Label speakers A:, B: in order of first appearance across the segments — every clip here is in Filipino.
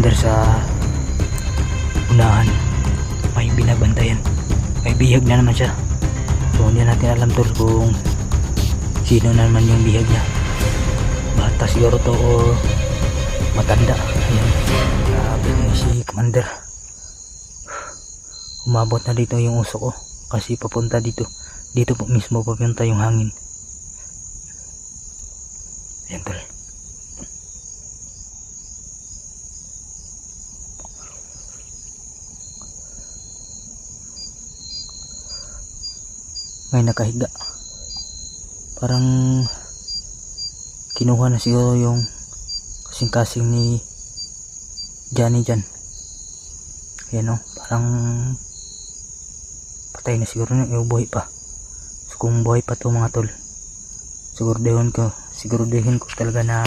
A: commander sa unahan. May binabantayan. May bihag na naman siya. So hindi natin alam tol kung sino naman yung bihag niya. Bata siguro to o matanda. Ayan. Grabe na si commander. Umabot na dito yung uso ko. Kasi papunta dito. Dito po mismo papunta yung hangin. Ayan tol. May nakahiga. Parang kinuha na siguro yung kasing-kasing ni Johnny dyan. Ayan o. Parang patay na siguro na. Buhay pa. So kung buhay pa to mga tol, siguraduhin ko talaga na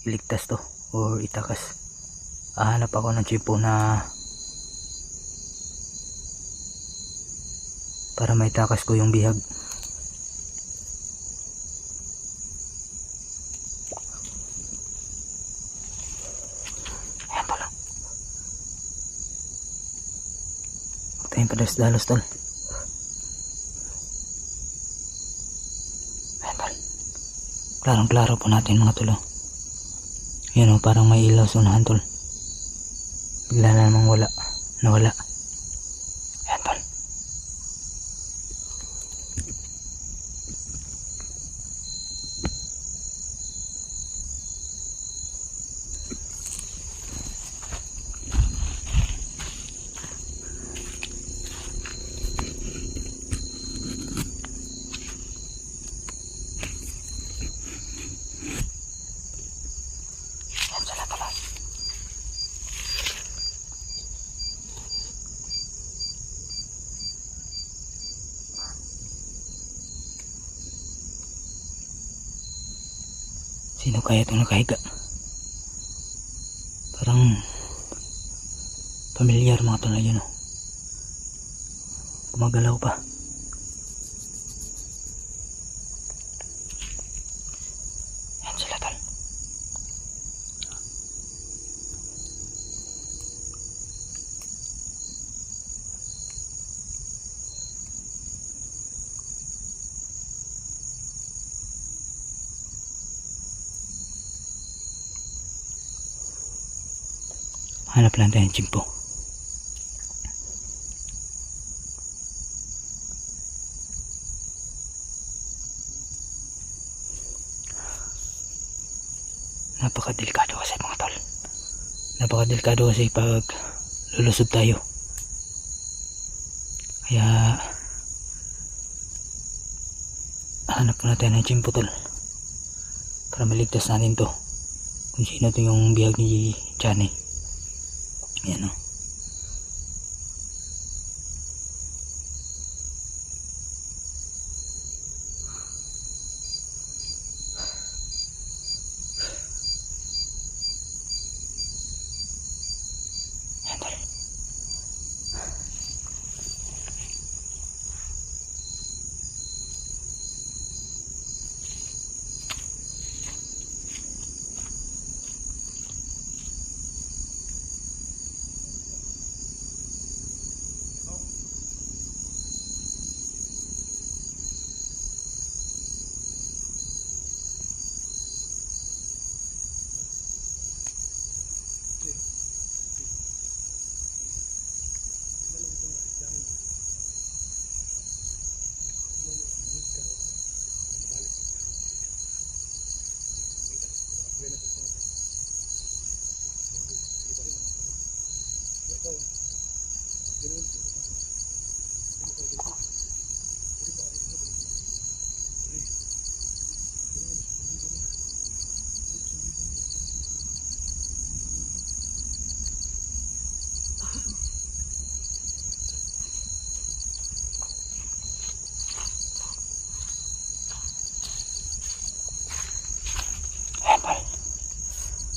A: iligtas to or itakas. Hanap ako ng chipo na para may takas ko yung bihag. Ayan tol. Huwag tayong padalos-dalos tol. Ayan tol. Klarong-klaro po natin mga tol. Ayan o, parang may ilaw sa unahan tol. Bigla na namang nawala. Ayan tol. Sino kaya itong nakahiga? Parang pamilyar mga tol na yun o. Gumagalaw pa. Yan sila tol. Hanap lang tayo ng chimpo. Napakadelikado kasi mga tol. Napakadelikado kasi pag lulusog tayo. Kaya hanap na tayo ng chimpo tol. Para maligtas natin to. Kung sino to yung bihag ni Johnny. Ayan o. Ayan tol.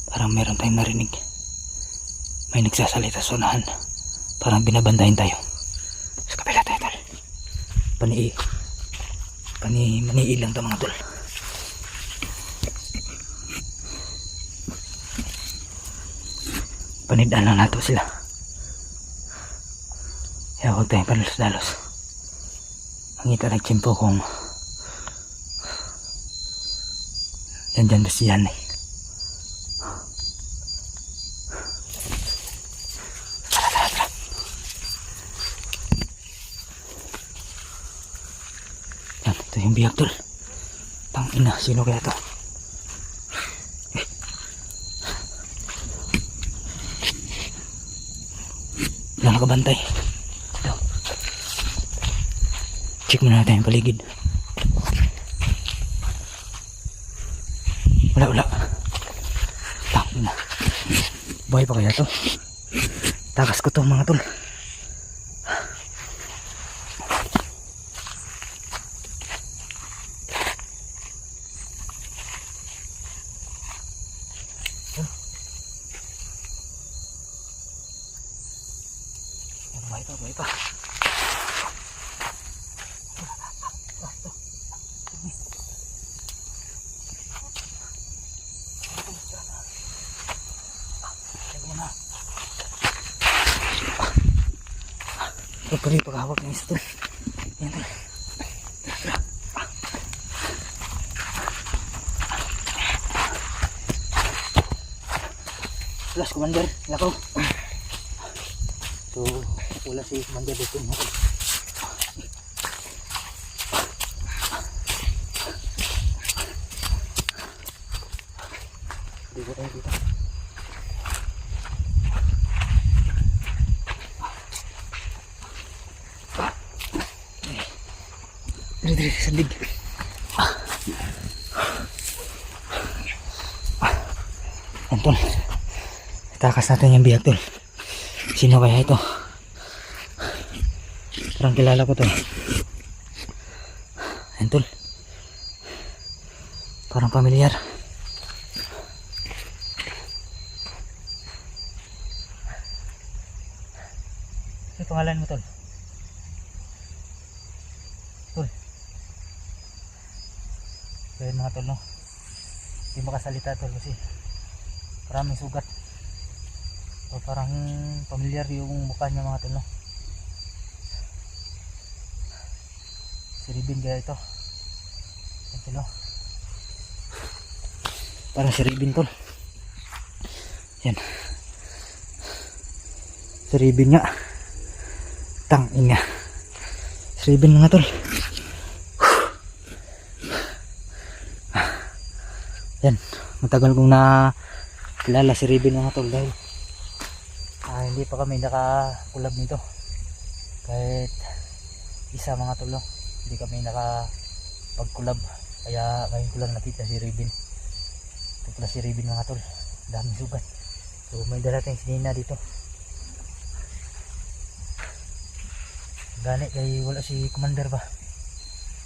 A: Parang meron tayong narinig. May nagsasalita sa unahan. Parang binabantayan tayo. Sa kapila tayo tol. Maniil lang ito mga tol. Panidaan lang nato sila. Kaya huwag tayong panalos-dalos. Mangita nagtsimpo kung yan ba siyan eh. Tara. Yan, ito yung bihag tol. Tangina, sino kaya to? Wala nakabantay. Ito. Check muna natin yung paligid. Wala. Tangina. Buhay pa kaya to? Takas ko to mga tol. Buhay pa. Ito pa rin paghawak ng isa to. Yan to. Plus commander, lakaw. So, wala si commander dito. Dito tayo dito. Dito, sandig. Yan tol. Takas natin yung bihag tol. Sino kaya ito? Parang kilala ko to. Yan tol. Parang pamilyar. Ano pangalan mo tol? Tol. Kaya mga tol no. Hindi makasalita tol kasi maraming sugat. So, parang pamilyar yung mukha niya mga tol no. Si Ribin kaya ito. Yan tol no. Parang si Ribin tol. Yan. Si Ribin nga. Tangin nga. Si Ribin mga tol. Yan. Matagal kong nakilala si Ribin mga tol dahil hindi pa kami nakakulab nito. Kahit isa mga tol no. Hindi kami nakapagkulab. Kaya ngayon ko lang nakita si Ribin. Ito pala si Ribin mga tol. Daming sugat. So may dala tayong sinina dito. Gani kay wala si commander ba.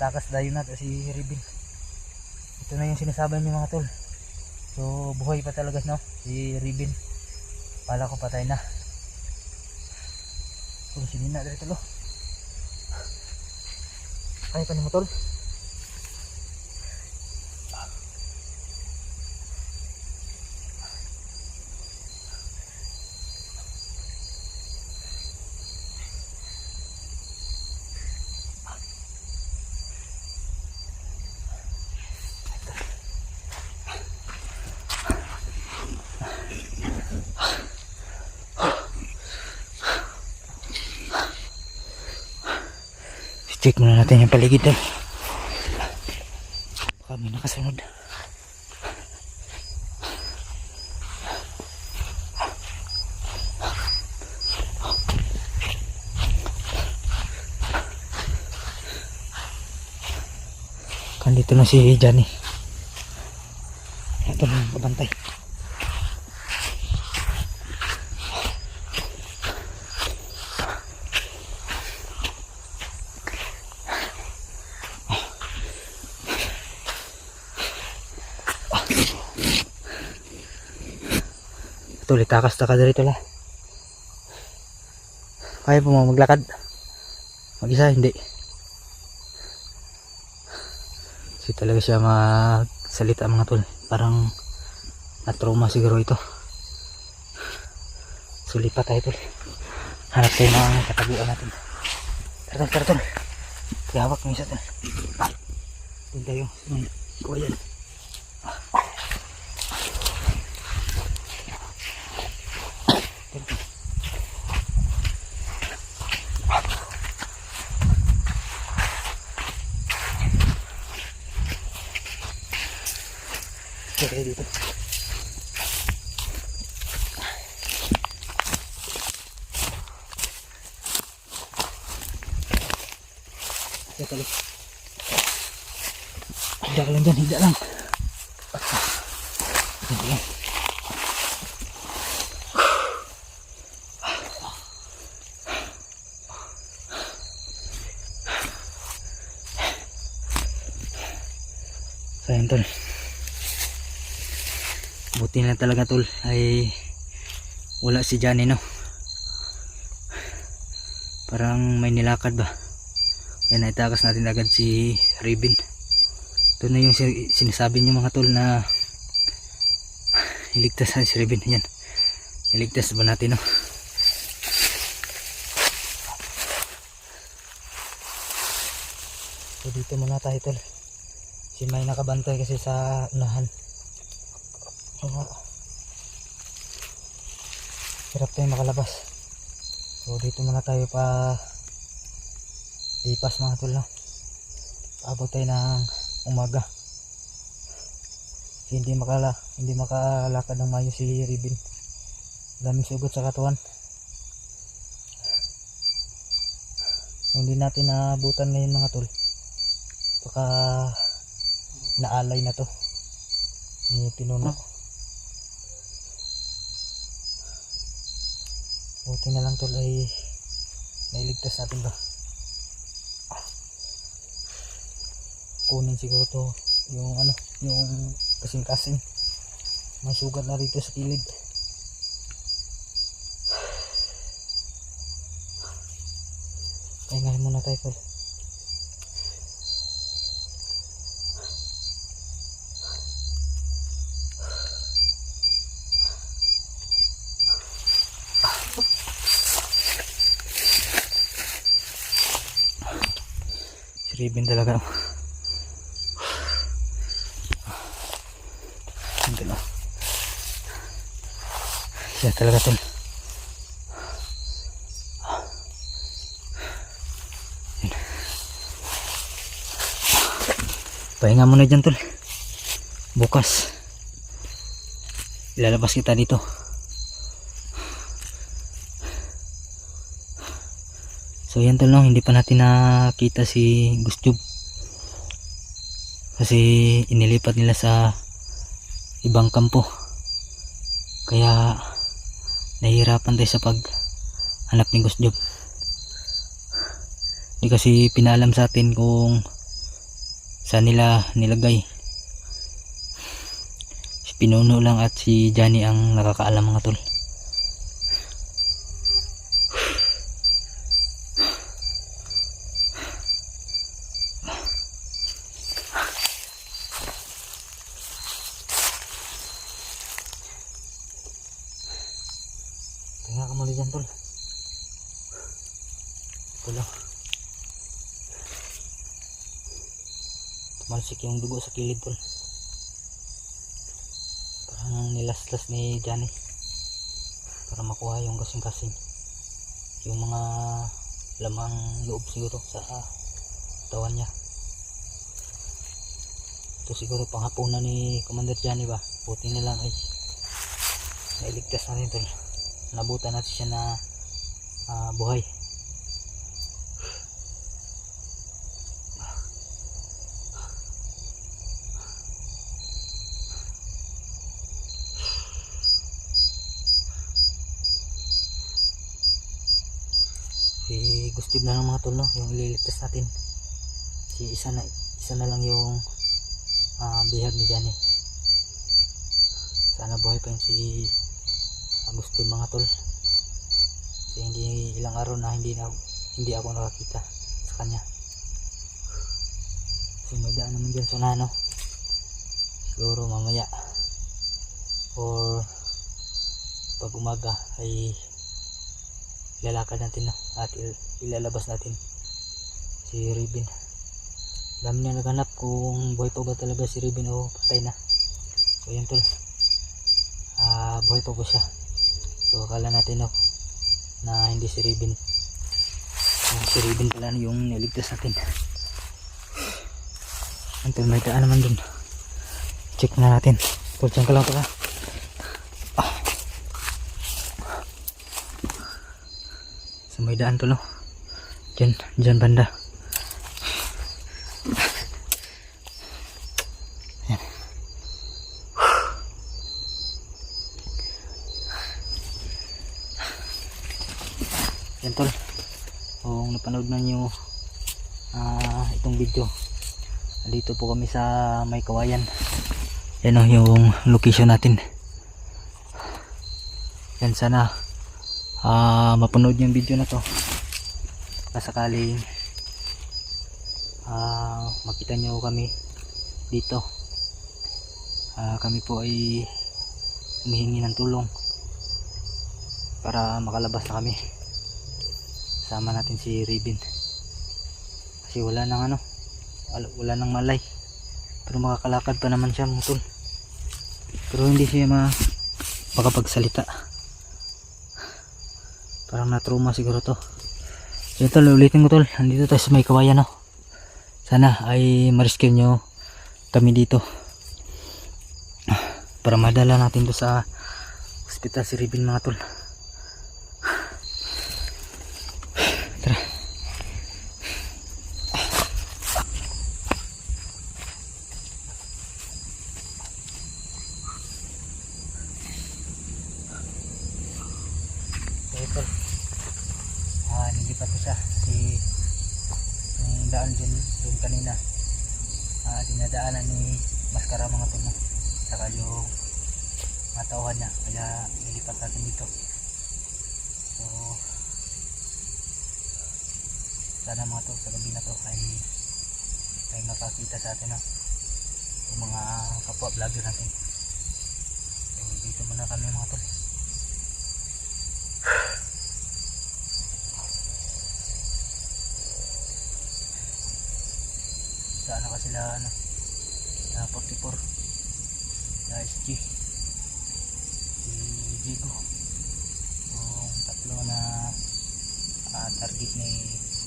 A: Takas dayo na si Ribin. Ito na yung sinasabi niyo mga tol. So buhay pa talaga no si Ribin. Pala ko patay na. So sinina dito lo. Kaya pa ni mo tol. Check muna natin yung paligid tol. Baka may nakasunod. Kan dito na si Johnny. Ito na yung kabantay. Tuloy takas na ka dito la. Kaya po mo maglakad. Mag-isa hindi. Kasi talaga siya magsalita mga tol. Parang na-trauma siguro ito. Sulipat tayo tol. Hanap tayo ng kataguan natin. Tara tol. Gawak mo isa tol. Doon tayo. Kuha yan. Kaya dito. Kaya tali. Higda ka lang dyan, higda lang. Higda lang. Sayang tol. Buti na talaga tol ay wala si Johnny no. Parang may nilakad ba. Kaya naitakas natin agad si Raven. Ito na yung sinasabi niyo mga tol na iligtas na si Raven. Yan. Iligtas ba natin no. So dito muna tayo tol. Si may nakabantay kasi sa unahan. Hirap tayo makalabas. So dito muna tayo pa lipas mga tol no. Paabot tayo ng umaga. Kasi hindi makalakad ng mayo si Raven. Daming sugat sa katawan. Hindi natin naabutan ngayon mga tol. Baka naalay na to ni Pinuno. Buti na lang tol ay nailigtas natin ba. Kunin siguro to yung yung kasing-kasing. May sugat na rito sa kilid. Pahingahin muna tayo tol. Si Raven talaga. Gano'n. Siya talaga tol. Pahinga muna dyan tol. Bukas ilalabas kita dito. So yan tol no, hindi pa natin nakita si Gustjob kasi inilipat nila sa ibang kampo, kaya nahihirapan tayo sa paghanap ni Gustjob. Hindi kasi pinaalam sa atin kung saan nila nilagay. Si Pinuno lang at si Johnny ang nakakaalam mga tol. Tingnan ka muli dyan tol. Tulo. Tumalsik yung dugo sa kilid tol. Parang nilaslas ni Johnny para makuha yung kasing-kasing, yung mga lamang loob siguro sa katawan niya. Ito siguro panghapunan ni Commander Johnny ba. Buti na lang ay nailigtas natin tol. Nabutan natin siya na buhay. Si Gustjob na lang mga tol no, yung ililigtas natin. Si isa na lang yung bihag ni Johnny. Sana buhay pa yun si Gustjob mga tol. Kasi hindi ilang araw na hindi ako nakakita sa kanya. Kasi may daan naman dyan sa nano. Siguro mamaya or pag umaga ay ilalakad natin, no? At ilalabas natin si Ribin. Dami na naghanap kung buhay pa ba talaga si Ribin o patay na. So yun tol, buhay pa po siya. So akala natin, no, na hindi si Ribin. Si Ribin pala yung niligtas natin. Tol, may daan naman dun, check na natin. Tol, dyan ka lang pala. So may daan tol, no? Dyan banda. Yan tol, kung napanood na nyo itong video, dito po kami sa May Kawayan. Yan o yung location natin. Yan, sana mapanood yung video na to kasakaling makita nyo kami dito. Kami po ay humihingi ng tulong para makalabas na kami. Sama natin si Ribin kasi wala nang wala nang malay, pero makakalakad pa naman siya mga tol, pero hindi siya makapagsalita. Parang na-trauma siguro to. So tol, ulitin ko tol, nandito tayo sa May Kawayan, no? Sana ay ma-rescue nyo kami dito para madala natin to sa hospital si Ribin mga tol. Nilipat ko siya yung daan dun kanina, dinadaanan ni Maskara mga tol, saka yung matauhan niya, kaya nilipat natin dito. So sana mga tol, sa gabi na to ay makakita sa atin, yung mga kapwa vlogger natin. So dito muna kami mga tol. Sana ka sila na 44 na SG si Jigo, yung tatlo na target ni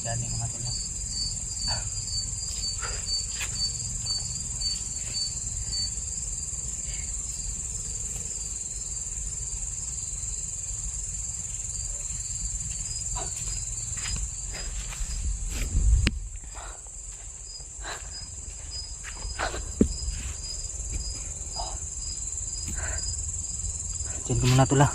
A: Johnny mga tol. Diyan ko muna tula.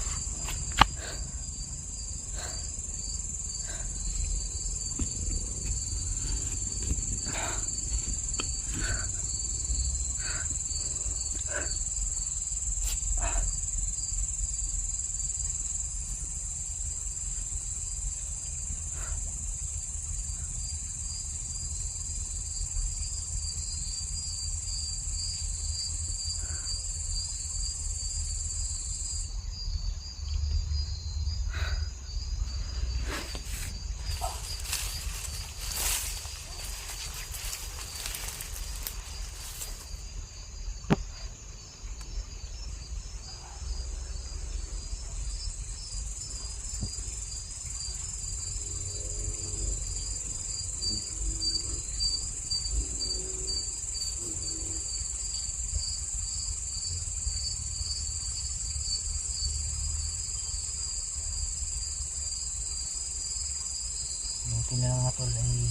A: Buti na lang nga tol ay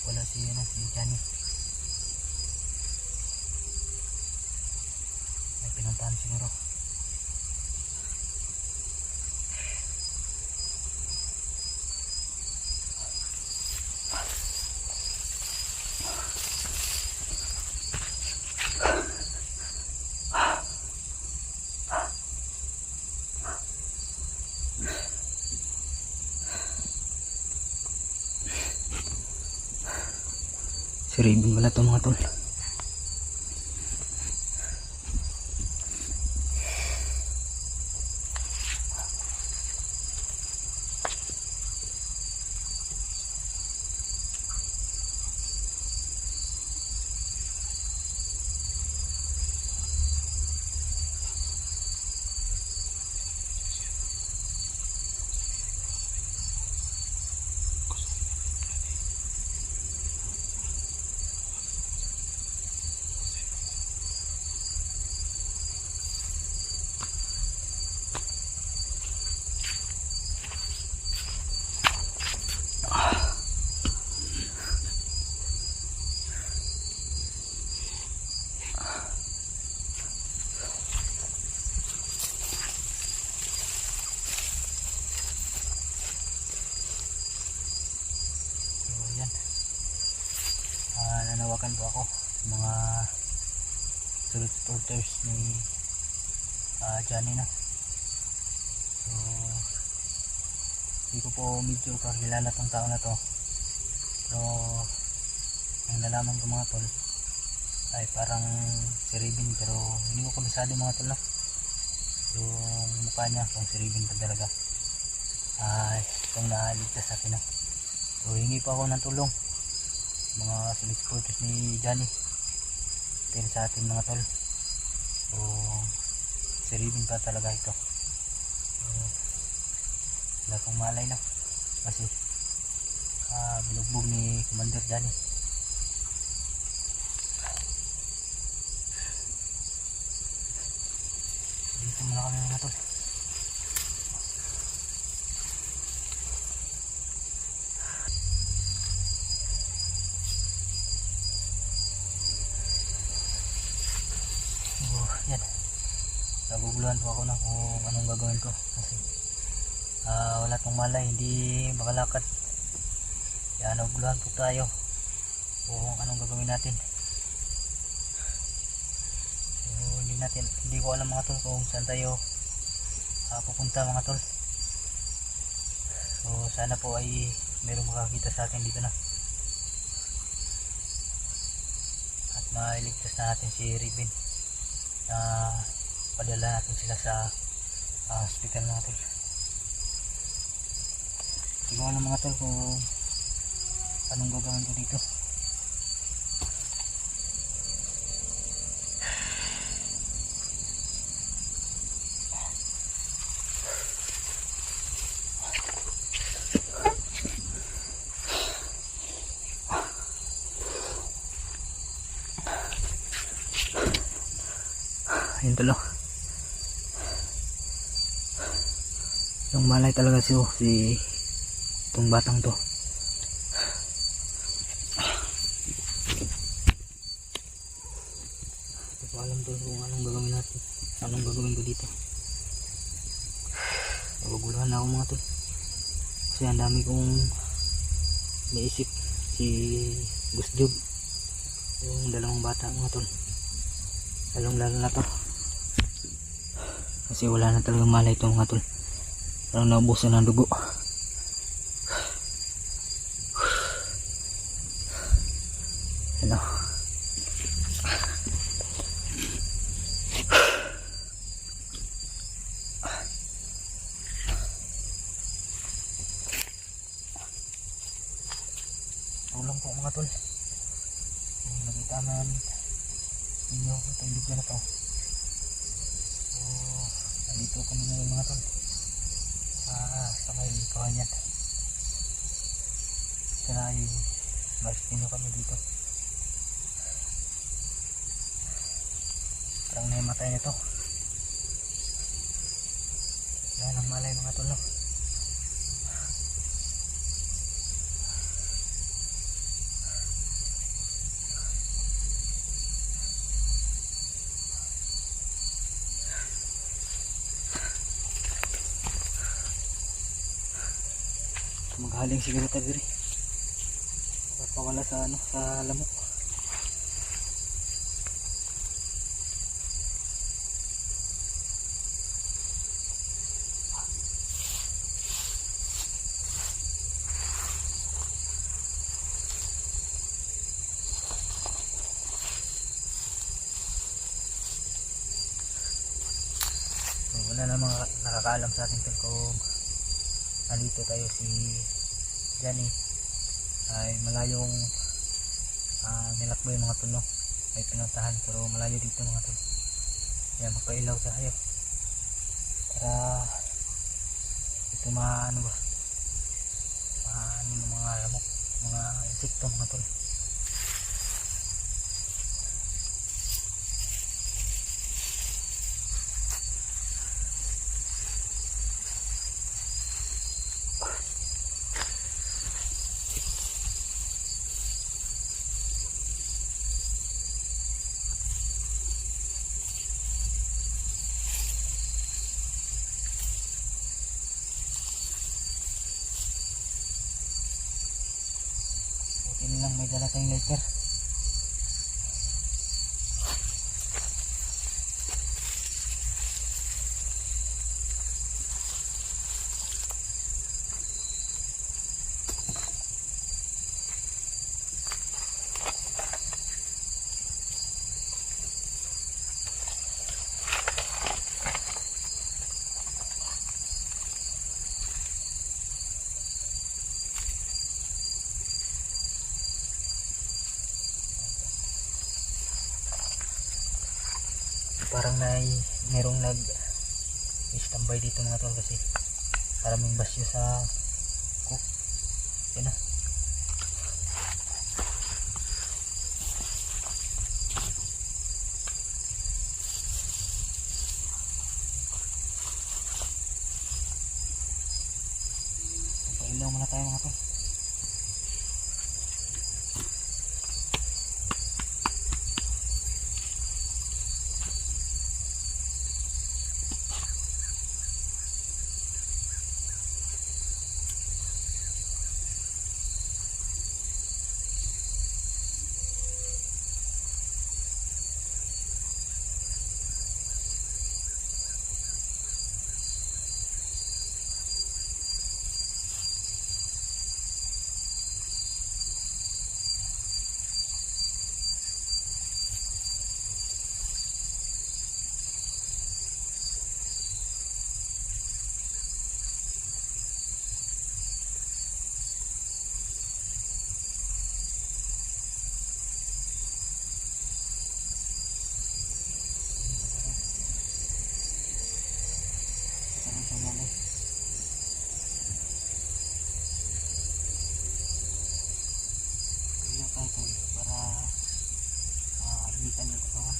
A: wala si Johnny. May pinuntahan siguro. Si Ribin wala to mga tol. supporters ni Johnny na. So hindi ko po medyo kakilala tong tao na to, pero ang nalaman ko mga tol ay parang si Raven, pero hindi ko kabisado mga tol, no? Yung mukha niya kung si Raven pa talaga ay itong naaligtas sa akin na. So hingi pa ako ng tulong mga solid supporters ni Johnny pero sa atin mga tol. So si Raven pa talaga ito. So wala kong malay na kasi binugbog ni Commander Johnny. Dito muna kami mga tol. Yan, naguguluhan po ako na kung anong gagawin ko kasi wala tong malay, hindi makalakad. Yan, naguguluhan po tayo kung anong gagawin natin. So, hindi ko alam mga tol kung saan tayo pupunta mga tol. So sana po ay mayroong makakita sa atin dito na at mailigtas na natin si Raven na padala natin sila sa hospital mga tol. Hindi ko alam mga tol kung anong gagawin ko dito. Ayun talo, yung malay talaga si itong batang to. Hindi ko alam tol kung anong gagawin natin, anong gagawin ko dito. Naguguluhan na ako mga tol kasi ang dami kong naisip. Si Gusjob, yung dalawang bata mga tol, lalong lalo na to kasi wala na talagang malay ito mga tol, parang naubusan ng dugo. Hello. Tulong po mga tol, nakita man ninyo itong video na to. So nandito kami ngayon mga tol sa may kawanyan. Sana ay mas-tino kami dito. Parang naimatay nito. Yan ang malay mga tol, no? Maghaling siguro tayo diri para pawala sa sa lamok. So, wala na mga nakakaalam sa atin tol kung nandito tayo. Si Johnny ay malayong nilakbay mga tol, no? May pinuntahan pero malayo dito mga tol. Kaya magpailaw tayo para ito maano ba, maano ng mga lamok, mga insekto mga tol. Buti lang may dala tayong lighter. mayroong nag standby dito mga tol kasi maraming basyo sa cook. Yan na. Pailaw muna tayo mga tol. Para alimitan yung katawan.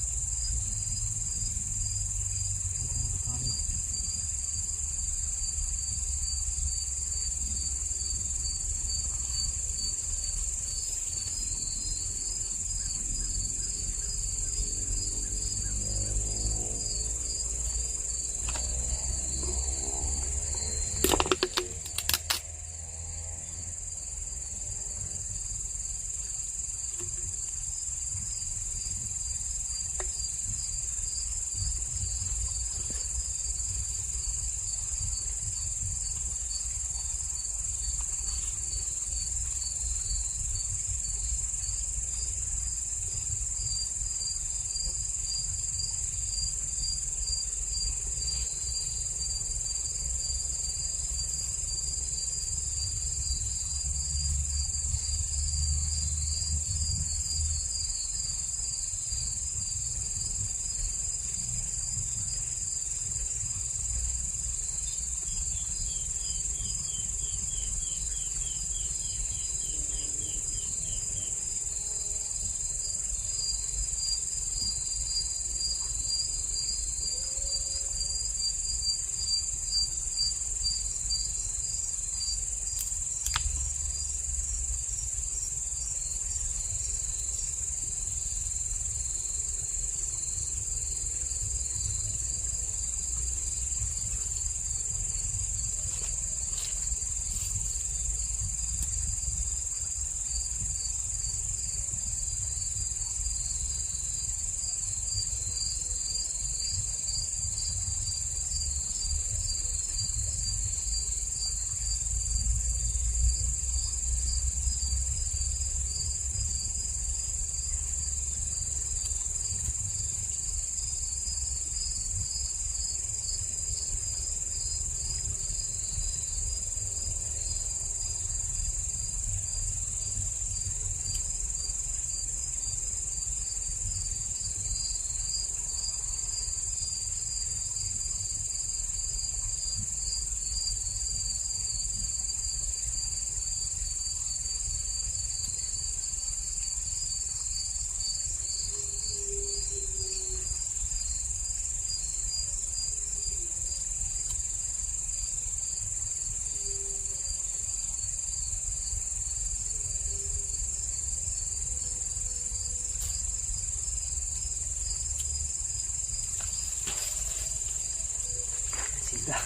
A: Sida.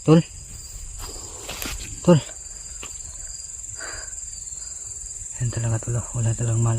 A: Tol. Yan talaga tol. Wala talagang malay.